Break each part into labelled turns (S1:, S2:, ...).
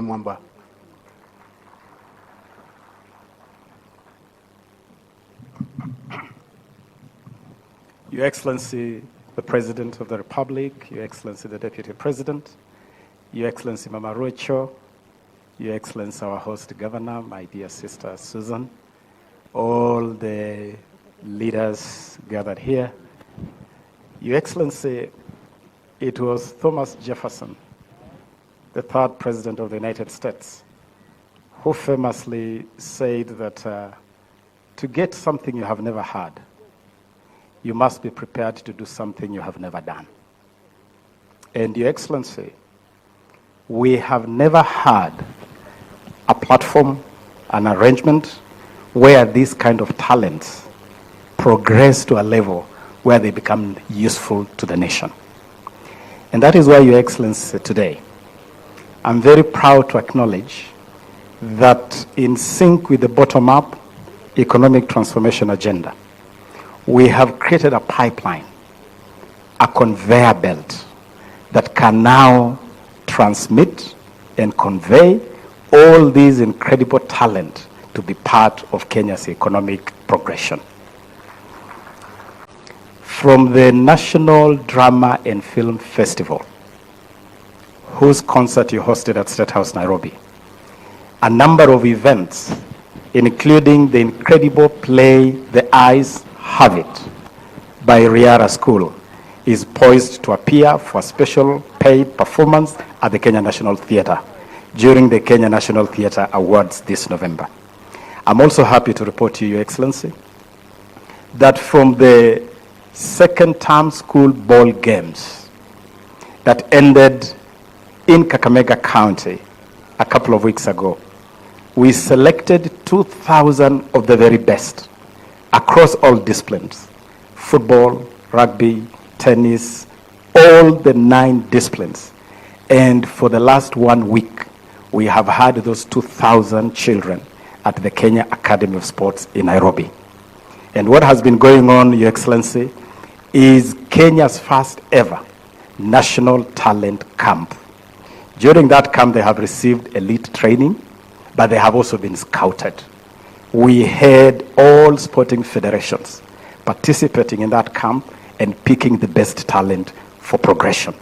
S1: Namwamba.
S2: Your Excellency, the President of the Republic, Your Excellency, the Deputy President, Your Excellency, Mama Rocho, Your Excellency, our host governor, my dear sister Susan, all the leaders gathered here. Your Excellency, it was Thomas Jefferson, the third President of the United States, who famously said that to get something you have never had, you must be prepared to do something you have never done. And Your Excellency, we have never had a platform, an arrangement where these kind of talents progress to a level where they become useful to the nation. And that is why, Your Excellency, today, I'm very proud to acknowledge that in sync with the bottom-up economic transformation agenda, we have created a pipeline, a conveyor belt that can now transmit and convey all these incredible talent to be part of Kenya's economic progression. From the National Drama and Film Festival, whose concert you hosted at State House, Nairobi, a number of events, including the incredible play, The Eyes Have It, by Riara School, is poised to appear for a special paid performance at the Kenya National Theatre during the Kenya National Theatre Awards this November. I'm also happy to report to you, Your Excellency, that from the second term school ball games that ended in Kakamega County a couple of weeks ago, we selected 2,000 of the very best across all disciplines: football, rugby, tennis, all the 9 disciplines. And for the last 1 week, we have had those 2,000 children at the Kenya Academy of Sports in Nairobi. And what has been going on, Your Excellency, is Kenya's first ever National Talent Camp. During that camp, they have received elite training, but they have also been scouted. We had all sporting federations participating in that camp and picking the best talent for progression.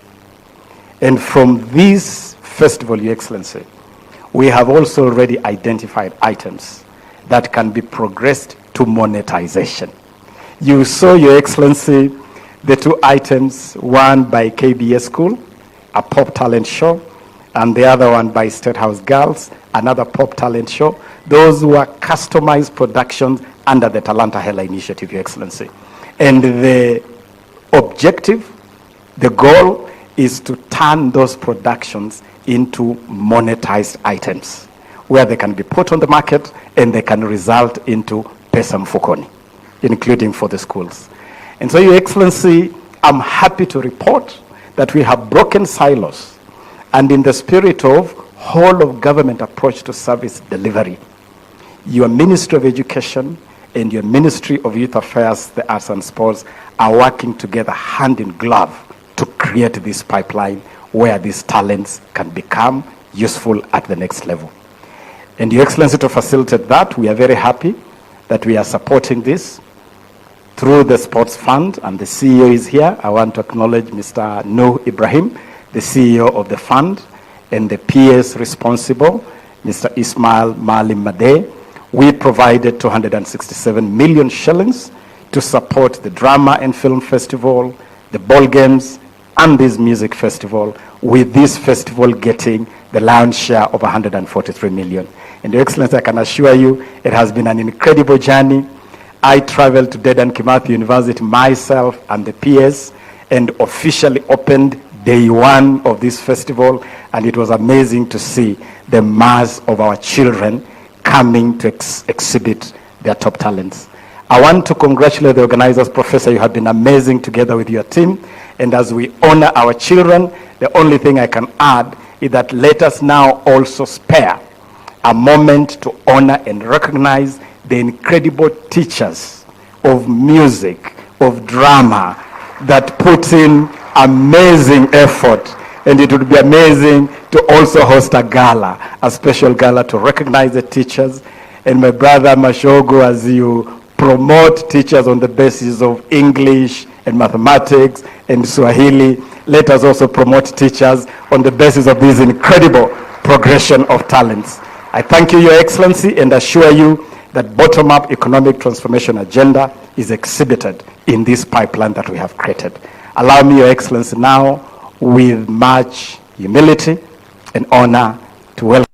S2: And from this festival, Your Excellency, we have also already identified items that can be progressed to monetization. You saw, Your Excellency, the 2 items, one by KBS School, a pop talent show, and the other one by State House Girls, another pop talent show. Those were customized productions under the Talanta Hela initiative, Your Excellency. And the objective, the goal, is to turn those productions into monetized items where they can be put on the market and they can result into pesa mfukoni, including for the schools. And so, Your Excellency, I'm happy to report that we have broken silos, and in the spirit of whole of government approach to service delivery, your Ministry of Education and your Ministry of Youth Affairs, the Arts and Sports are working together hand in glove to create this pipeline where these talents can become useful at the next level. And Your Excellency, to facilitate that, we are very happy that we are supporting this through the Sports Fund, and the CEO is here. I want to acknowledge Mr. Nuh Ibrahim, the CEO of the fund, and the PS responsible, Mr. Ismail Malim Madeh. We provided 267 million shillings to support the Drama and Film Festival, the ball games, and this music festival, with this festival getting the lion's share of 143 million. And Your Excellency, I can assure you, it has been an incredible journey. I traveled to Dedan Kimathi University myself and the PS and officially opened day 1 of this festival, and it was amazing to see the mass of our children coming to exhibit their top talents. I want to congratulate the organizers. Professor, you have been amazing together with your team. And as we honor our children, the only thing I can add is that let us now also spare a moment to honor and recognize the incredible teachers of music, of drama, that put in amazing effort and it would be amazing to also host a gala, a special gala to recognize the teachers. And my brother Mashogo, as you promote teachers on the basis of English and mathematics and Swahili, let us also promote teachers on the basis of this incredible progression of talents. I thank you, Your Excellency, and assure you that bottom-up economic transformation agenda is exhibited in this pipeline that we have created. Allow me, Your Excellency, now with much humility and honor to welcome